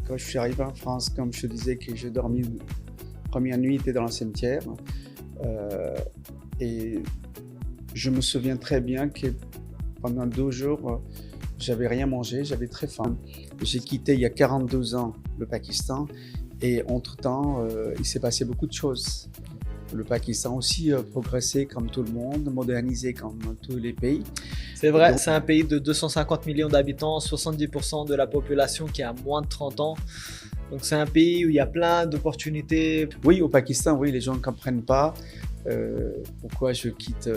Quand je suis arrivé en France, comme je te disais que j'ai dormi, première nuit était dans le cimetière. Et je me souviens très bien que pendant 2 jours, j'avais rien mangé, j'avais très faim. J'ai quitté il y a 42 ans le Pakistan et entre-temps, il s'est passé beaucoup de choses. Le Pakistan aussi a progressé comme tout le monde, modernisé comme tous les pays. C'est vrai, Donc, c'est un pays de 250 millions d'habitants, 70% de la population qui a moins de 30 ans. Donc c'est un pays où il y a plein d'opportunités. oui, au Pakistan, oui, les gens ne comprennent pas pourquoi je quitte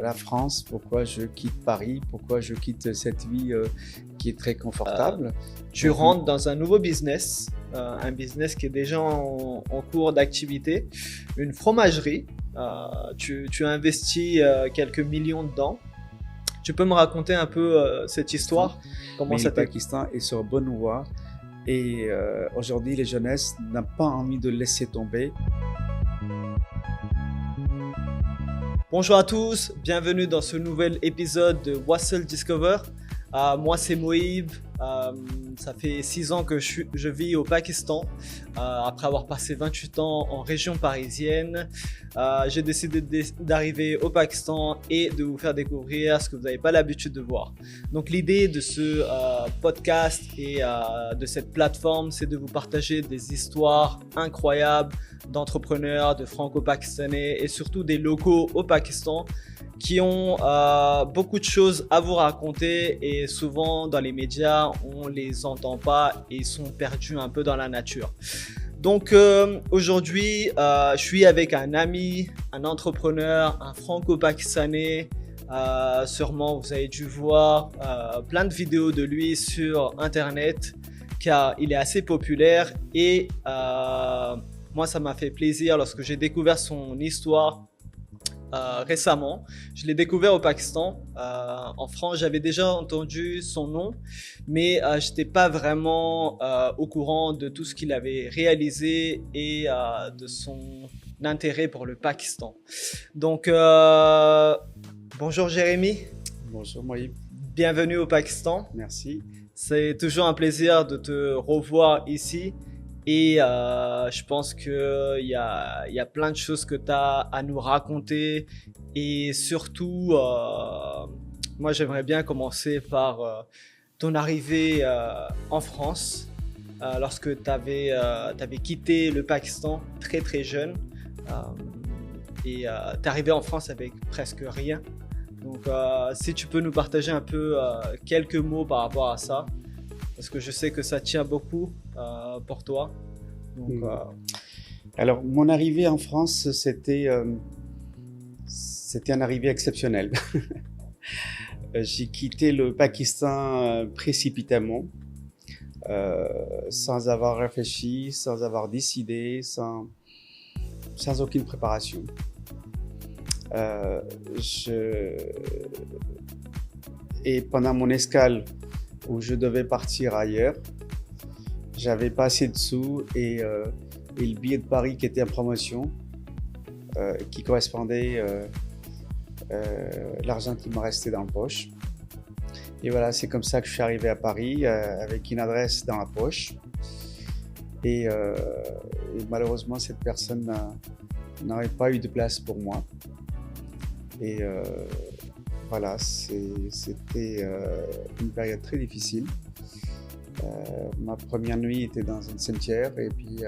la France, pourquoi je quitte Paris, pourquoi je quitte cette vie qui est très confortable. Tu rentres dans un nouveau business, un business qui est déjà en cours d'activité, une fromagerie. Tu as investi quelques millions dedans. Tu peux me raconter un peu cette histoire? Comment Mais ça le t'est... Pakistan est sur bonne voie et aujourd'hui, les jeunesses n'ont pas envie de laisser tomber. Bonjour à tous, bienvenue dans ce nouvel épisode de Wassel Discover. Moi c'est Moïb, ça fait 6 ans que je vis au Pakistan. Après avoir passé 28 ans en région parisienne, j'ai décidé d'arriver au Pakistan et de vous faire découvrir ce que vous n'avez pas l'habitude de voir. Donc l'idée de ce podcast et de cette plateforme, c'est de vous partager des histoires incroyables d'entrepreneurs, de franco-pakistanais et surtout des locaux au Pakistan qui ont beaucoup de choses à vous raconter et souvent dans les médias on les entend pas et ils sont perdus un peu dans la nature. Donc aujourd'hui je suis avec un ami, un entrepreneur, un franco-pakistanais. Sûrement vous avez dû voir plein de vidéos de lui sur internet car il est assez populaire et moi ça m'a fait plaisir lorsque j'ai découvert son histoire récemment. Je l'ai découvert au Pakistan. En France, j'avais déjà entendu son nom, mais je n'étais pas vraiment au courant de tout ce qu'il avait réalisé et de son intérêt pour le Pakistan. Donc, bonjour Jérémy. Bonjour Moïb, Bienvenue au Pakistan. merci. C'est toujours un plaisir de te revoir ici. Et je pense qu'il y a plein de choses que tu as à nous raconter. Et surtout, moi j'aimerais bien commencer par ton arrivée en France. Lorsque tu avais quitté le Pakistan très très jeune. Et tu es arrivé en France avec presque rien. Donc si tu peux nous partager un peu quelques mots par rapport à ça. Parce que je sais que ça tient beaucoup pour toi. Donc, Alors, mon arrivée en France, c'était une arrivée exceptionnelle. J'ai quitté le Pakistan précipitamment, sans avoir réfléchi, sans avoir décidé, sans aucune préparation. Et pendant mon escale, où je devais partir ailleurs, j'avais pas assez de sous et le billet de Paris qui était en promotion, qui correspondait l'argent qui me restait dans la poche. Et voilà, c'est comme ça que je suis arrivé à Paris avec une adresse dans la poche. Et malheureusement, cette personne n'avait pas eu de place pour moi. Et voilà, c'était une période très difficile. Ma première nuit était dans un cimetière et puis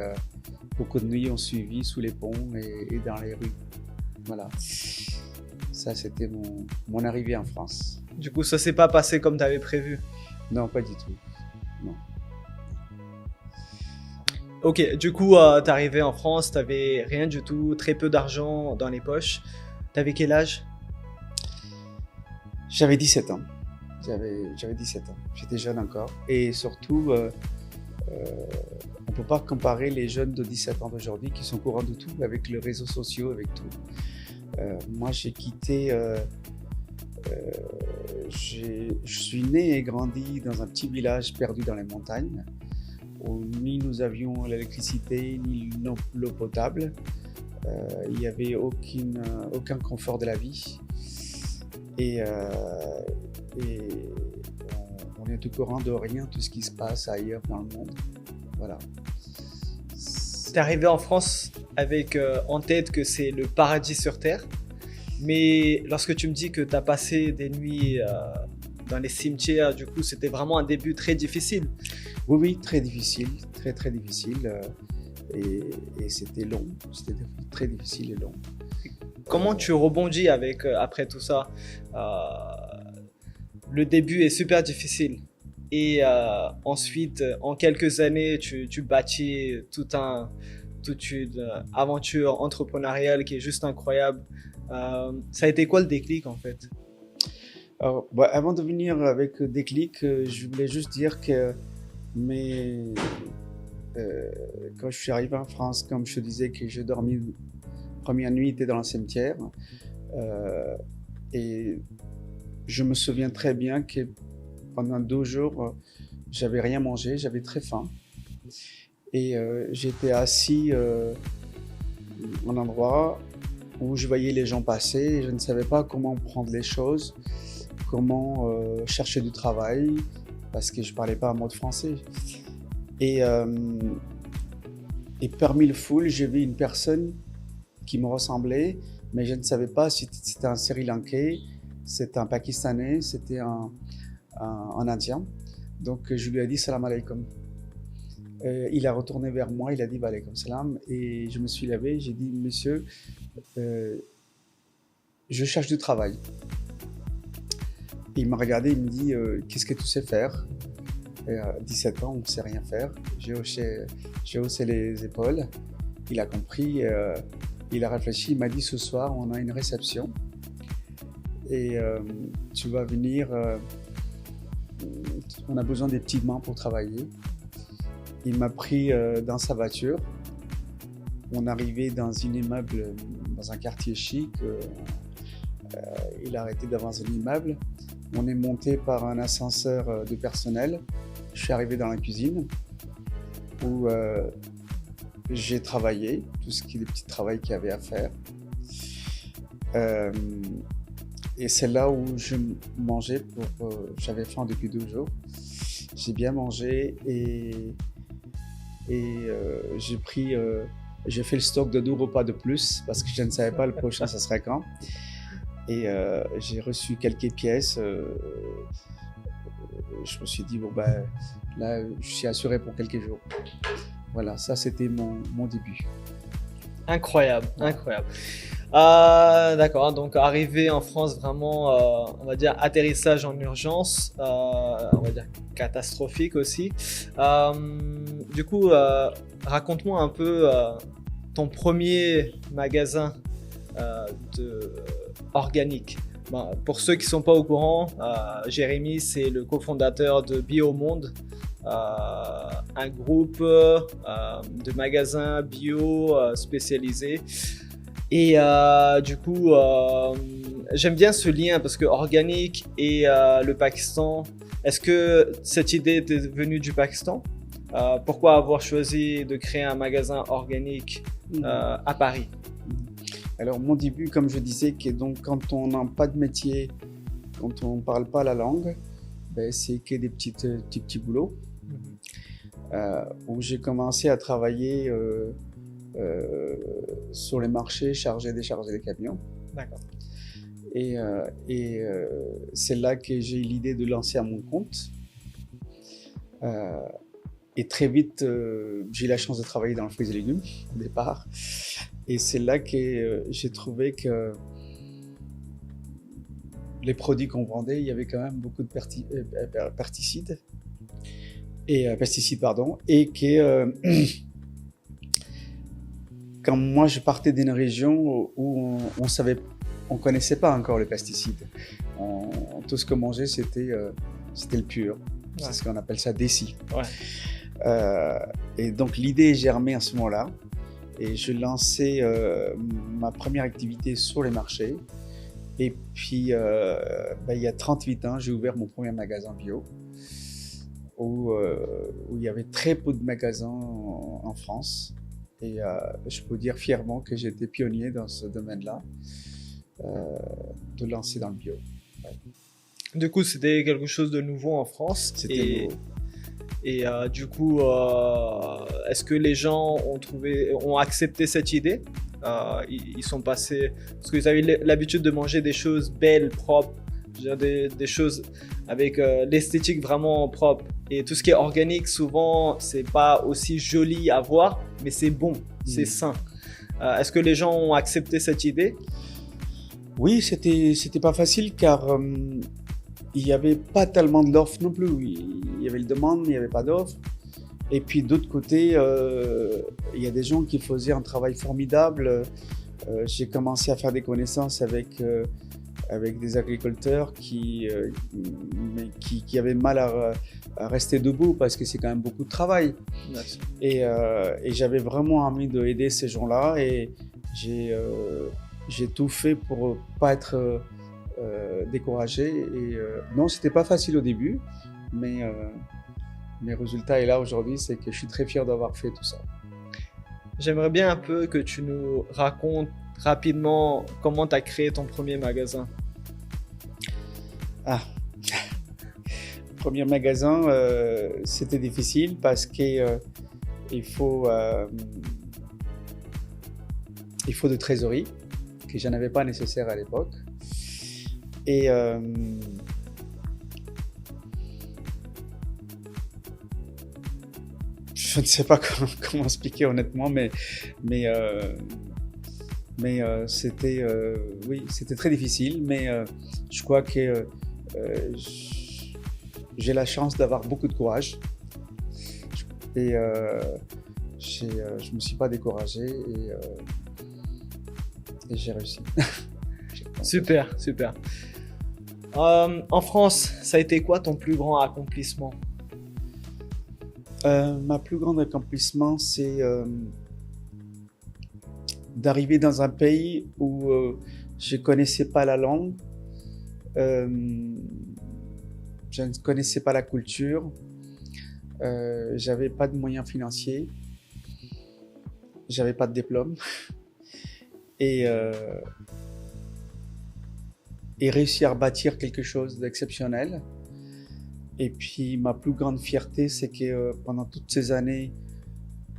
beaucoup de nuits ont suivi sous les ponts et dans les rues. Voilà, ça c'était mon arrivée en France. du coup, ça s'est pas passé comme tu avais prévu. Non, pas du tout. Non. Ok, du coup, tu es arrivé en France, tu n'avais rien du tout, très peu d'argent dans les poches. Tu avais quel âge? J'avais 17 ans. J'avais 17 ans. J'étais jeune encore. Et surtout, on ne peut pas comparer les jeunes de 17 ans d'aujourd'hui qui sont au courant de tout, avec les réseaux sociaux, avec tout. Moi, j'ai quitté... je suis né et grandi dans un petit village perdu dans les montagnes, où ni nous avions l'électricité, ni l'eau potable. Il n'y avait aucun confort de la vie. Et on est au courant de rien, tout ce qui se passe ailleurs dans le monde. Voilà. Tu es arrivé en France avec en tête que c'est le paradis sur Terre. Mais lorsque tu me dis que tu as passé des nuits dans les cimetières, du coup, c'était vraiment un début très difficile. Oui, oui, très difficile, très très difficile. Et c'était long, c'était très difficile et long. Comment tu rebondis avec, après tout ça? Le début est super difficile. Et ensuite, en quelques années, tu bâtis toute une aventure entrepreneuriale qui est juste incroyable. Ça a été quoi le déclic en fait? Alors, avant de venir avec Déclic, je voulais juste dire que quand je suis arrivé en France, comme je te disais que j'ai dormi première nuit était dans le cimetière, et je me souviens très bien que pendant 2 jours, j'avais rien mangé, j'avais très faim, et j'étais assis en endroit où je voyais les gens passer et je ne savais pas comment prendre les choses, comment chercher du travail, parce que je ne parlais pas un mot de français. Et parmi le foule, j'ai vu une personne qui me ressemblait, mais je ne savais pas si c'était un Sri Lankais, c'était un Pakistanais, c'était un Indien. Donc je lui ai dit salam alaikum. Il a retourné vers moi, il a dit alaikum salam, et je me suis levé, j'ai dit monsieur, je cherche du travail. Il m'a regardé, il me dit qu'est-ce que tu sais faire? Et à 17 ans, on ne sait rien faire. J'ai haussé les épaules. Il a compris, il a réfléchi, il m'a dit ce soir on a une réception et tu vas venir, on a besoin des petites mains pour travailler. Il m'a pris dans sa voiture. On arrivait dans un immeuble, dans un quartier chic. Il a arrêté devant un immeuble. On est monté par un ascenseur de personnel. Je suis arrivé dans la cuisine où j'ai travaillé, tout ce qui est des petits travaux qu'il y avait à faire. Et c'est là où je mangeais, j'avais faim depuis 2 jours. J'ai bien mangé et j'ai fait le stock de 2 repas de plus parce que je ne savais pas le prochain ça serait quand. Et j'ai reçu quelques pièces. Je me suis dit, là, je suis assuré pour quelques jours. Voilà, ça, c'était mon début. Incroyable, incroyable. D'accord, donc arrivé en France, vraiment, on va dire, atterrissage en urgence, on va dire catastrophique aussi. Du coup, raconte-moi un peu ton premier magasin organique. Pour ceux qui ne sont pas au courant, Jérémy, c'est le cofondateur de Biomonde, un groupe de magasins bio spécialisés. Et du coup, j'aime bien ce lien parce que organique et le Pakistan, est-ce que cette idée est venue du Pakistan? Pourquoi avoir choisi de créer un magasin organique à Paris? Alors mon début, comme je disais, que donc quand on n'a pas de métier, quand on ne parle pas la langue, c'est que des petits boulots. Où j'ai commencé à travailler sur les marchés, charger, décharger les camions. D'accord. Et c'est là que j'ai eu l'idée de lancer à mon compte. Et très vite, j'ai eu la chance de travailler dans le fruits et légumes au départ. Et c'est là que j'ai trouvé que les produits qu'on vendait, il y avait quand même beaucoup de pesticides. Et que quand moi je partais d'une région où on connaissait pas encore les pesticides. Tout ce qu'on mangeait, c'était le pur. Ouais. C'est ce qu'on appelle ça déci. Ouais. Et donc l'idée est germée à ce moment-là. Et je lançais ma première activité sur les marchés. Et puis, il y a 38 ans, j'ai ouvert mon premier magasin bio où il y avait très peu de magasins en France. Et je peux dire fièrement que j'étais pionnier dans ce domaine-là, de lancer dans le bio. Ouais. Du coup, c'était quelque chose de nouveau en France. C'était nouveau. Et du coup, est-ce que les gens ont accepté cette idée? Ils sont passés, parce qu'ils avaient l'habitude de manger des choses belles, propres, je veux dire des choses avec l'esthétique vraiment propre. Et tout ce qui est organique, souvent, c'est pas aussi joli à voir, mais c'est bon, c'est sain. Est-ce que les gens ont accepté cette idée? Oui, c'était pas facile car il n'y avait pas tellement d'offres non plus. Il y avait le demande, mais il n'y avait pas d'offres. Et puis d'autre côté, il y a des gens qui faisaient un travail formidable. J'ai commencé à faire des connaissances avec des agriculteurs qui avaient mal à rester debout parce que c'est quand même beaucoup de travail. Merci. Et j'avais vraiment envie d'aider ces gens-là et j'ai tout fait pour pas être découragé. Et non, c'était pas facile au début, mais le résultat est là aujourd'hui, c'est que je suis très fier d'avoir fait tout ça. J'aimerais bien un peu que tu nous racontes rapidement comment tu as créé ton premier magasin. Premier magasin, c'était difficile parce que il faut de trésorerie, que je n'avais pas nécessaire à l'époque. Et je ne sais pas comment expliquer honnêtement, mais c'était c'était très difficile. Mais je crois que j'ai la chance d'avoir beaucoup de courage et je me suis pas découragé et j'ai réussi. Super, super. En France, ça a été quoi ton plus grand accomplissement? Ma plus grande accomplissement, c'est d'arriver dans un pays où je connaissais pas la langue, je ne connaissais pas la culture, j'avais pas de moyens financiers, j'avais pas de diplôme et réussir à bâtir quelque chose d'exceptionnel. Et puis ma plus grande fierté, c'est que pendant toutes ces années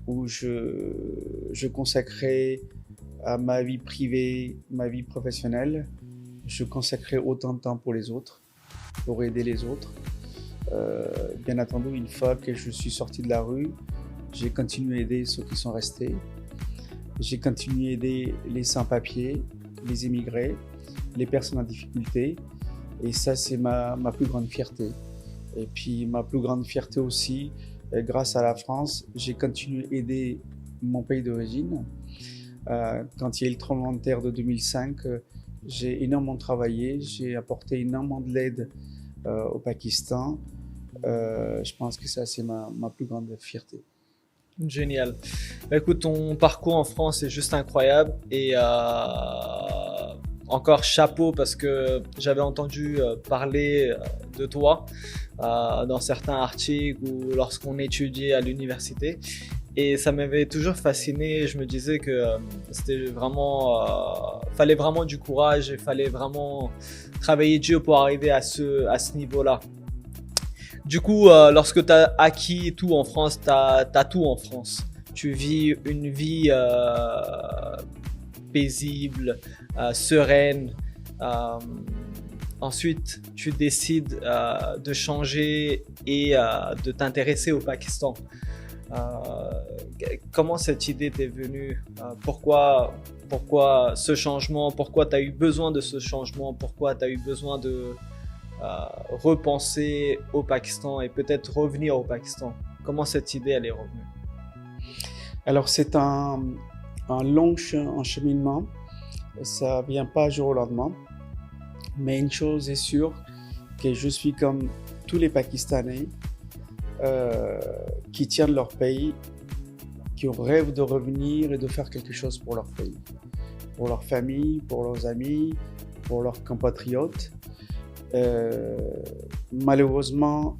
où je consacrais à ma vie privée, ma vie professionnelle, je consacrais autant de temps pour les autres, pour aider les autres. Bien entendu, une fois que je suis sorti de la rue, j'ai continué à aider ceux qui sont restés. J'ai continué à aider les sans-papiers, les immigrés, les personnes en difficulté. Et ça, c'est ma plus grande fierté. Et puis ma plus grande fierté aussi, grâce à la France, j'ai continué à aider mon pays d'origine. Quand il y a eu le tremblement de terre de 2005, j'ai énormément travaillé, j'ai apporté énormément de l'aide au Pakistan. Je pense que ça, c'est ma plus grande fierté. Génial. Bah, écoute, ton parcours en France est juste incroyable et encore chapeau parce que j'avais entendu parler de toi dans certains articles ou lorsqu'on étudiait à l'université et ça m'avait toujours fasciné. Je me disais que c'était vraiment, fallait vraiment du courage et fallait vraiment travailler dur pour arriver à ce niveau-là. Du coup, lorsque tu as acquis tout en France, tu as tout en France. Tu vis une vie paisible, sereine. Ensuite, tu décides de changer et de t'intéresser au Pakistan. Comment cette idée t'est venue? Pourquoi ce changement? Pourquoi tu as eu besoin de ce changement? Pourquoi tu as eu besoin de repenser au Pakistan et peut-être revenir au Pakistan? Comment cette idée elle est revenue? Alors c'est un long cheminement, ça vient pas jour au lendemain, mais une chose est sûre, que je suis comme tous les Pakistanais qui tiennent leur pays, qui rêvent de revenir et de faire quelque chose pour leur pays, pour leur famille, pour leurs amis, pour leurs compatriotes. Malheureusement,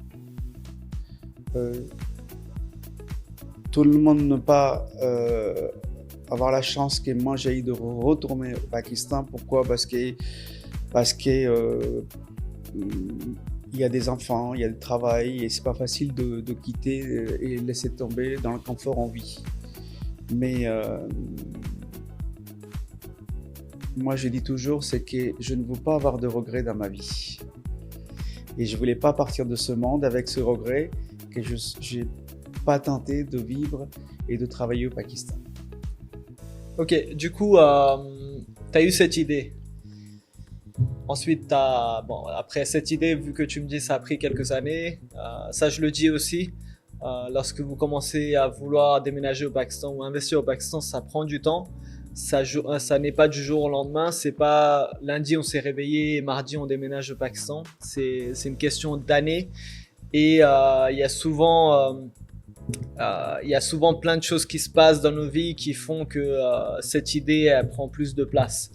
tout le monde ne peut pas avoir la chance que moi j'ai eu de retourner au Pakistan. Pourquoi? Parce que il y a des enfants, il y a le travail et c'est pas facile de quitter et laisser tomber dans le confort en vie. Mais moi je dis toujours, c'est que je ne veux pas avoir de regrets dans ma vie. Et je voulais pas partir de ce monde avec ce regret que je n'ai pas tenté de vivre et de travailler au Pakistan. Ok, du coup, tu as eu cette idée. Ensuite, après cette idée, vu que tu me dis ça a pris quelques années, ça je le dis aussi, lorsque vous commencez à vouloir déménager au Pakistan ou investir au Pakistan, ça prend du temps. Ça n'est pas du jour au lendemain, c'est pas lundi on s'est réveillé et mardi on déménage au Pakistan. C'est une question d'années et il y a souvent plein de choses qui se passent dans nos vies qui font que cette idée elle prend plus de place.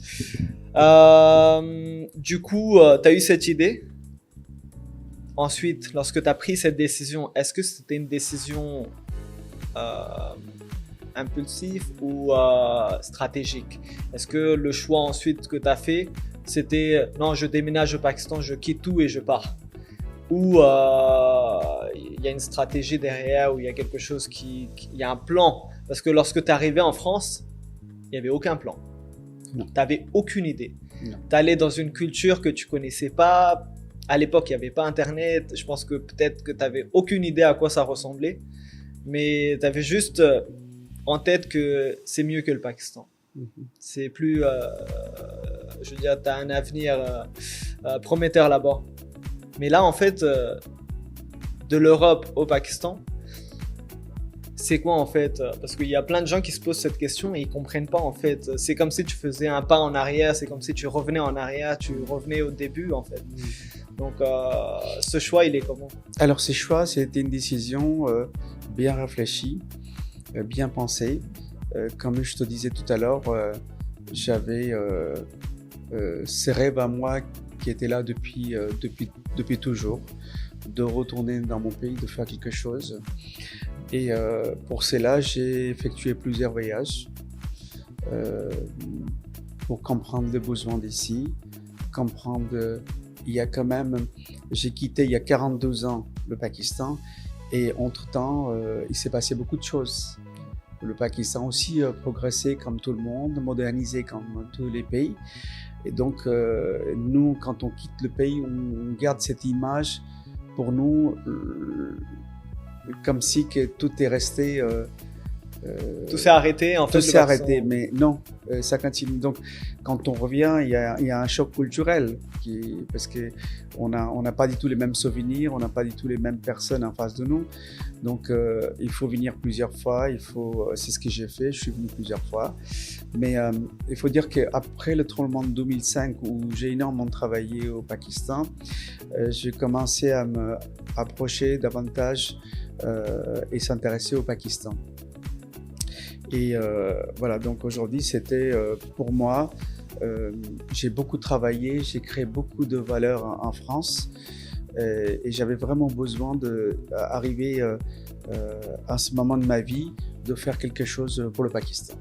Du coup, tu as eu cette idée. Ensuite, lorsque tu as pris cette décision, est-ce que c'était une décision impulsive ou stratégique? Est-ce que le choix ensuite que tu as fait, c'était non, je déménage au Pakistan, je quitte tout et je pars? Ou il y a une stratégie derrière, ou il y a quelque chose il y a un plan? Parce que lorsque tu es arrivé en France, il n'y avait aucun plan. Tu n'avais aucune idée. Tu allais dans une culture que tu connaissais pas. À l'époque, il n'y avait pas Internet. Je pense que peut-être que tu n'avais aucune idée à quoi ça ressemblait. Mais tu avais juste en tête que c'est mieux que le Pakistan. C'est plus... je veux dire, tu as un avenir prometteur là-bas. Mais là, en fait, de l'Europe au Pakistan, c'est quoi en fait? Parce qu'il y a plein de gens qui se posent cette question et ils comprennent pas en fait. C'est comme si tu faisais un pas en arrière, c'est comme si tu revenais en arrière, tu revenais au début en fait. Donc ce choix, il est comment? Alors ce choix, c'était une décision bien réfléchie, bien pensée. Comme je te disais tout à l'heure, j'avais ces rêves à moi qui étaient là depuis toujours, de retourner dans mon pays, de faire quelque chose. Et pour cela, j'ai effectué plusieurs voyages pour comprendre les besoins d'ici, j'ai quitté il y a 42 ans le Pakistan et entre-temps, il s'est passé beaucoup de choses. Le Pakistan aussi a progressé comme tout le monde, modernisé comme tous les pays. Et donc, nous, quand on quitte le pays, on garde cette image pour nous comme si que tout est resté. Tout s'est arrêté en fait. Tout s'est arrêté, mais non, ça continue. Donc, quand on revient, il y a un choc culturel parce que on n'a pas du tout les mêmes souvenirs, on n'a pas du tout les mêmes personnes en face de nous. Donc, il faut venir plusieurs fois. C'est ce que j'ai fait. Je suis venu plusieurs fois. Mais il faut dire qu'après le tremblement de 2005, où j'ai énormément travaillé au Pakistan, j'ai commencé à me approcher davantage et s'intéresser au Pakistan. Et voilà, donc aujourd'hui, c'était pour moi, j'ai beaucoup travaillé, j'ai créé beaucoup de valeur en France et j'avais vraiment besoin d'arriver à ce moment de ma vie, de faire quelque chose pour le Pakistan.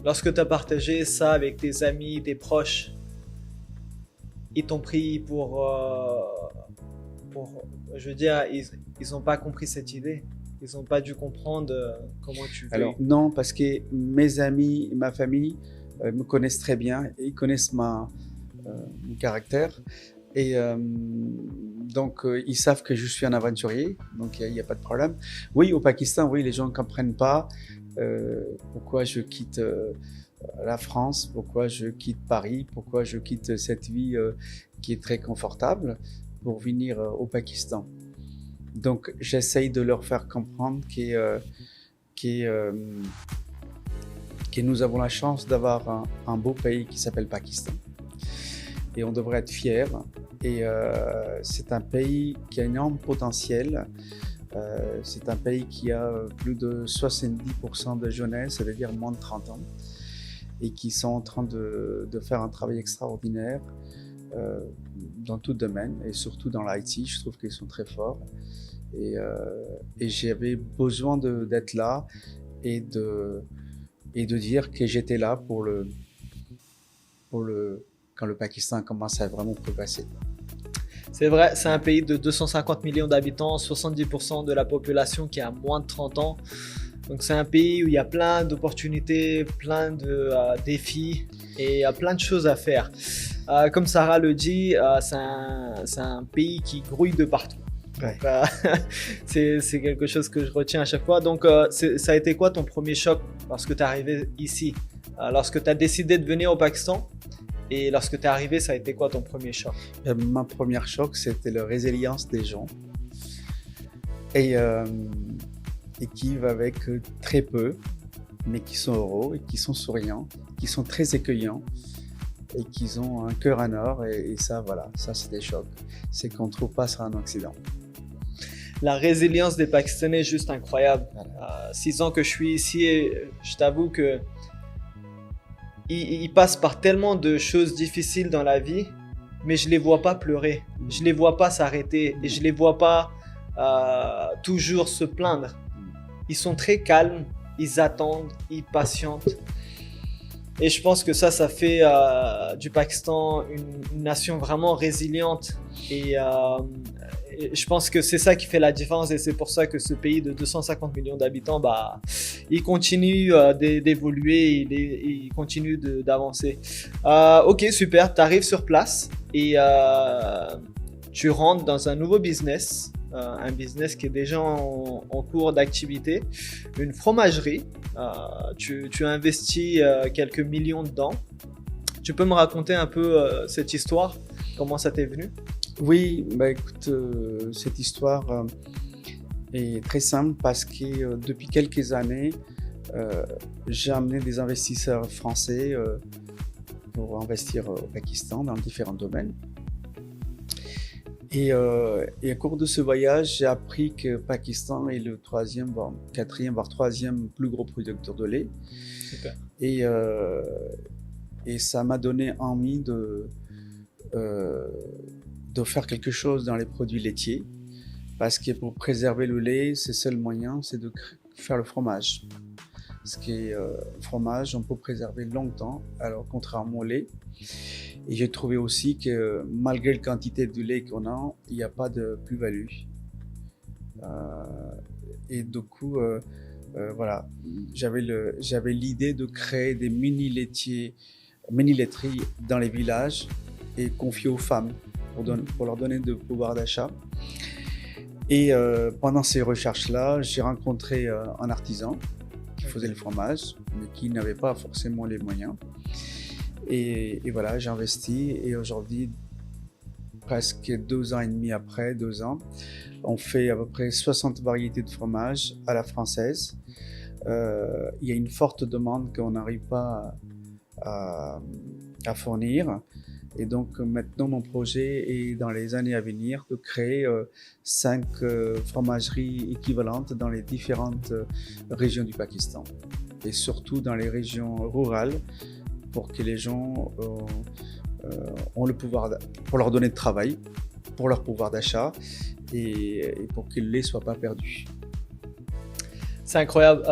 Lorsque tu as partagé ça avec tes amis, tes proches, ils t'ont pris je veux dire, ils n'ont pas compris cette idée. Ils n'ont pas dû comprendre comment tu fais. Alors non, parce que mes amis, ma famille me connaissent très bien. Ils connaissent mon caractère. Et donc, ils savent que je suis un aventurier. Donc, il n'y a pas de problème. Oui, au Pakistan, oui, les gens ne comprennent pas pourquoi je quitte la France, pourquoi je quitte Paris, pourquoi je quitte cette vie qui est très confortable pour venir au Pakistan. Donc, j'essaye de leur faire comprendre que nous avons la chance d'avoir un beau pays qui s'appelle Pakistan. Et on devrait être fiers. Et c'est un pays qui a un énorme potentiel. C'est un pays qui a plus de 70% de jeunesse, c'est-à-dire moins de 30 ans, et qui sont en train de faire un travail extraordinaire dans tout domaine, et surtout dans l'IT. Je trouve qu'ils sont très forts. Et j'avais besoin d'être là et de dire que j'étais là pour le quand le Pakistan commence à vraiment progresser. C'est vrai, c'est un pays de 250 millions d'habitants, 70% de la population qui a moins de 30 ans. Donc c'est un pays où il y a plein d'opportunités, plein de défis et il y a plein de choses à faire. Comme Sarah le dit, c'est un pays qui grouille de partout. Ouais. Donc, c'est quelque chose que je retiens à chaque fois. Donc ça a été quoi ton premier choc lorsque tu es arrivé ici? Lorsque tu as décidé de venir au Pakistan? Et lorsque tu es arrivé, ça a été quoi ton premier choc? Ma première choc, c'était la résilience des gens et qui vivent avec très peu, mais qui sont heureux et qui sont souriants, qui sont très accueillants et qui ont un cœur en or. Et ça, voilà, ça c'est des chocs. C'est qu'on ne trouve pas ça en Occident. La résilience des Pakistanais est juste incroyable. 6 ans que je suis ici et je t'avoue que ils passent par tellement de choses difficiles dans la vie, mais je les vois pas pleurer, je les vois pas s'arrêter et je les vois pas toujours se plaindre. Ils sont très calmes, ils attendent, ils patientent. Et je pense que ça fait du Pakistan une nation vraiment résiliente. Et je pense que c'est ça qui fait la différence. Et c'est pour ça que ce pays de 250 millions d'habitants, il continue d'évoluer, il continue d'avancer. Ok, super. Tu arrives sur place et tu rentres dans un nouveau business. Un business qui est déjà en cours d'activité, une fromagerie. Tu as investi quelques millions dedans. Tu peux me raconter un peu cette histoire, comment ça t'est venu? Oui, écoute, cette histoire est très simple parce que depuis quelques années, j'ai amené des investisseurs français pour investir au Pakistan dans différents domaines. Et au cours de ce voyage, j'ai appris que le Pakistan est le 4e, voire 3e plus gros producteur de lait. Super. Et ça m'a donné envie de faire quelque chose dans les produits laitiers. Parce que pour préserver le lait, c'est le seul moyen, c'est de faire le fromage. Parce que le fromage, on peut préserver longtemps, alors contrairement au lait. Et j'ai trouvé aussi que malgré la quantité de lait qu'on a, il n'y a pas de plus-value. Et du coup, voilà, j'avais l'idée de créer des mini-laiteries dans les villages et confier aux femmes pour leur donner de pouvoir d'achat. Et pendant ces recherches-là, j'ai rencontré un artisan qui faisait le fromage, mais qui n'avait pas forcément les moyens. Et voilà, j'ai investi et aujourd'hui, presque 2 ans et demi après, 2 ans, on fait à peu près 60 variétés de fromage à la française. Il y a une forte demande qu'on n'arrive pas à fournir. Et donc maintenant, mon projet est dans les années à venir de créer 5 fromageries équivalentes dans les différentes régions du Pakistan. Et surtout dans les régions rurales, pour que les gens ont le pouvoir, pour leur donner de travail, pour leur pouvoir d'achat et pour que le lait ne soit pas perdu. C'est incroyable.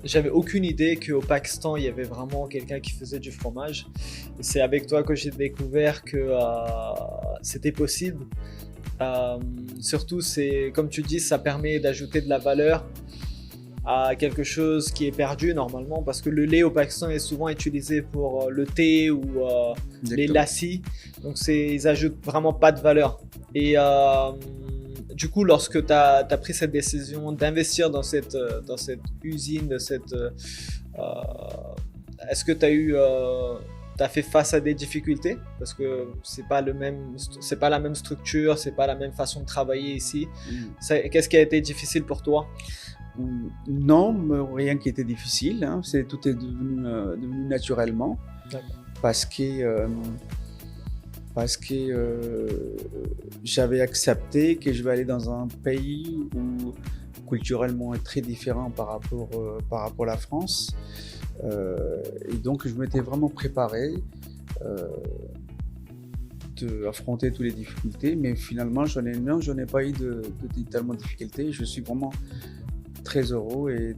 J'avais aucune idée qu'au Pakistan, il y avait vraiment quelqu'un qui faisait du fromage. Et c'est avec toi que j'ai découvert que c'était possible. Surtout, comme tu dis, ça permet d'ajouter de la valeur à quelque chose qui est perdu normalement, parce que le lait au Pakistan est souvent utilisé pour le thé ou les lassis, donc ils ajoutent vraiment pas de valeur. Et du coup, lorsque tu as pris cette décision d'investir dans cette usine, est-ce que tu as fait face à des difficultés? Parce que c'est pas la même structure, c'est pas la même façon de travailler ici. Qu'est-ce qui a été difficile pour toi? Non, rien qui était difficile, hein. Tout est devenu naturellement. Parce que j'avais accepté que je vais aller dans un pays où culturellement est très différent par rapport à la France. Et donc je m'étais vraiment préparé d'affronter toutes les difficultés, mais finalement j'en ai pas eu de tellement de difficultés. Je suis vraiment très heureux et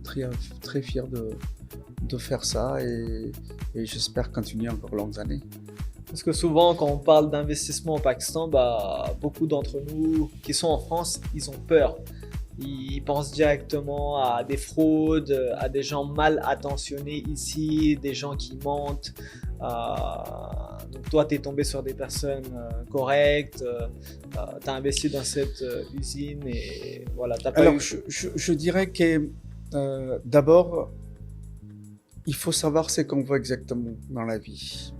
très fier de faire ça et j'espère continuer encore longues années. Parce que souvent, quand on parle d'investissement au Pakistan, beaucoup d'entre nous qui sont en France, ils ont peur. Ils pensent directement à des fraudes, à des gens mal attentionnés ici, des gens qui mentent. Donc toi, tu es tombé sur des personnes correctes, tu as investi dans cette usine et voilà, t'as pas Alors, eu... je dirais que d'abord, il faut savoir ce qu'on veut exactement dans la vie.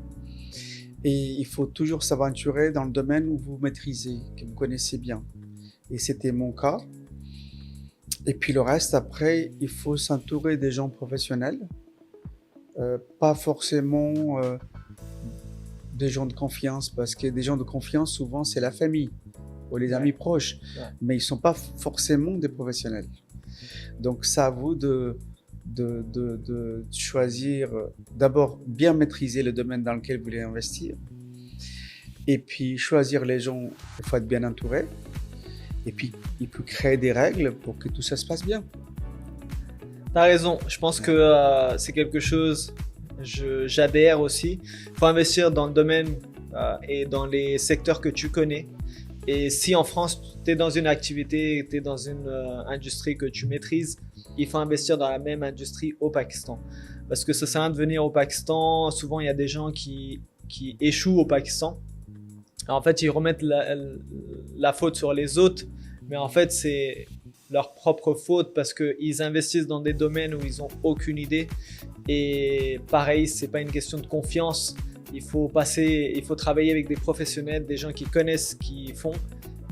Et il faut toujours s'aventurer dans le domaine où vous maîtrisez, que vous connaissez bien. Et c'était mon cas. Et puis le reste, après, il faut s'entourer des gens professionnels, pas forcément des gens de confiance, parce que des gens de confiance, souvent, c'est la famille ou les amis proches, mais ils ne sont pas forcément des professionnels. Donc, c'est à vous de choisir, d'abord, bien maîtriser le domaine dans lequel vous voulez investir, et puis choisir les gens, il faut être bien entouré. Et puis, il peut créer des règles pour que tout ça se passe bien. T'as raison, je pense que c'est quelque chose, j'adhère aussi. Il faut investir dans le domaine et dans les secteurs que tu connais. Et si en France, tu es dans une activité, tu es dans une industrie que tu maîtrises, il faut investir dans la même industrie au Pakistan. Parce que ça sert à rien de venir au Pakistan. Souvent, il y a des gens qui échouent au Pakistan. En fait, ils remettent la faute sur les autres, mais en fait, c'est leur propre faute parce qu'ils investissent dans des domaines où ils n'ont aucune idée. Et pareil, ce n'est pas une question de confiance. Il faut travailler avec des professionnels, des gens qui connaissent ce qu'ils font.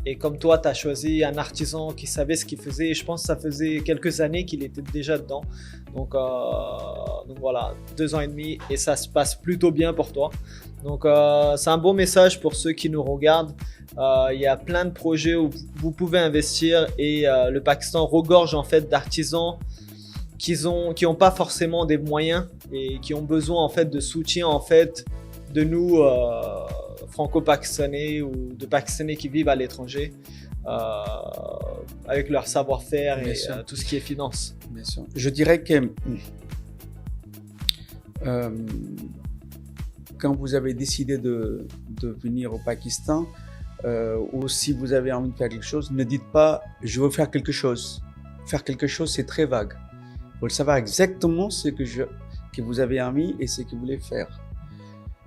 Et comme toi, tu as choisi un artisan qui savait ce qu'il faisait. Et je pense que ça faisait quelques années qu'il était déjà dedans. Donc voilà, 2 ans et demi et ça se passe plutôt bien pour toi. Donc c'est un bon message pour ceux qui nous regardent. Il y a plein de projets où vous pouvez investir et le Pakistan regorge en fait d'artisans qui ont pas forcément des moyens et qui ont besoin en fait de soutien en fait de nous franco-pakistanais ou de Pakistanais qui vivent à l'étranger avec leur savoir-faire et tout ce qui est finance. Bien sûr. Je dirais que quand vous avez décidé de venir au Pakistan ou si vous avez envie de faire quelque chose, ne dites pas « je veux faire quelque chose ». Faire quelque chose, c'est très vague. Il faut savoir exactement ce que vous avez envie et ce que vous voulez faire.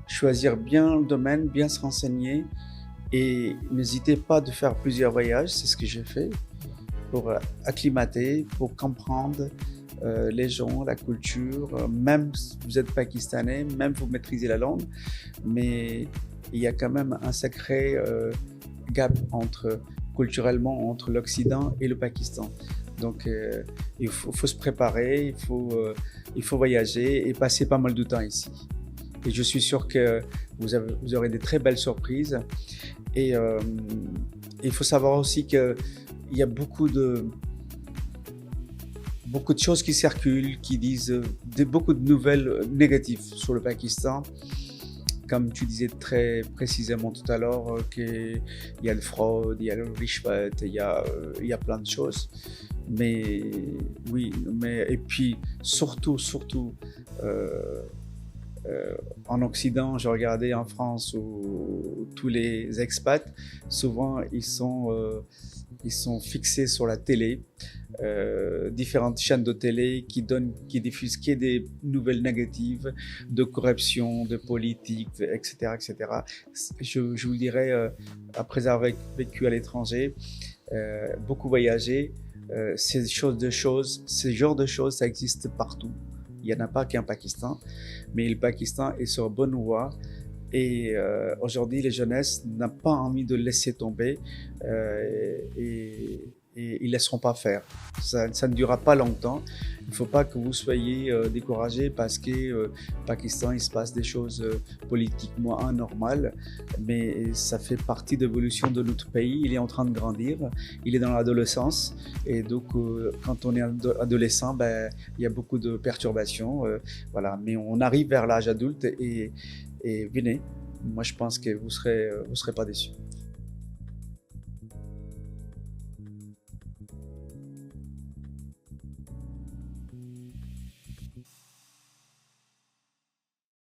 Choisir bien le domaine, bien se renseigner et n'hésitez pas de faire plusieurs voyages, c'est ce que j'ai fait, pour acclimater, pour comprendre les gens, la culture, même si vous êtes pakistanais, même si vous maîtrisez la langue, mais il y a quand même un sacré gap culturellement entre l'Occident et le Pakistan. Donc il faut se préparer, il faut voyager et passer pas mal de temps ici. Et je suis sûr que vous aurez des très belles surprises. Et il faut savoir aussi qu'il y a beaucoup de choses qui circulent, qui disent beaucoup de nouvelles négatives sur le Pakistan. Comme tu disais très précisément tout à l'heure, qu'il y a le fraude, il y a le rishwat, il y a plein de choses. Mais oui, et puis surtout, en Occident, je regardais en France où tous les expats, souvent ils sont fixés sur la télé, différentes chaînes de télé qui diffusent que des nouvelles négatives de corruption, de politique, etc., etc. Je vous dirais, après avoir vécu à l'étranger, beaucoup voyagé, ce genre de choses, ça existe partout. Il n'y en a pas qu'en Pakistan, mais le Pakistan est sur bonne voie et aujourd'hui, les jeunesses n'ont pas envie de le laisser tomber et ils ne laisseront pas faire. Ça ne durera pas longtemps. Il ne faut pas que vous soyez découragés parce qu'au Pakistan, il se passe des choses politiquement anormales, mais ça fait partie de l'évolution de notre pays. Il est en train de grandir, il est dans l'adolescence et donc quand on est adolescent, il y a beaucoup de perturbations. Voilà. Mais on arrive vers l'âge adulte et venez. Moi, je pense que vous serez pas déçus.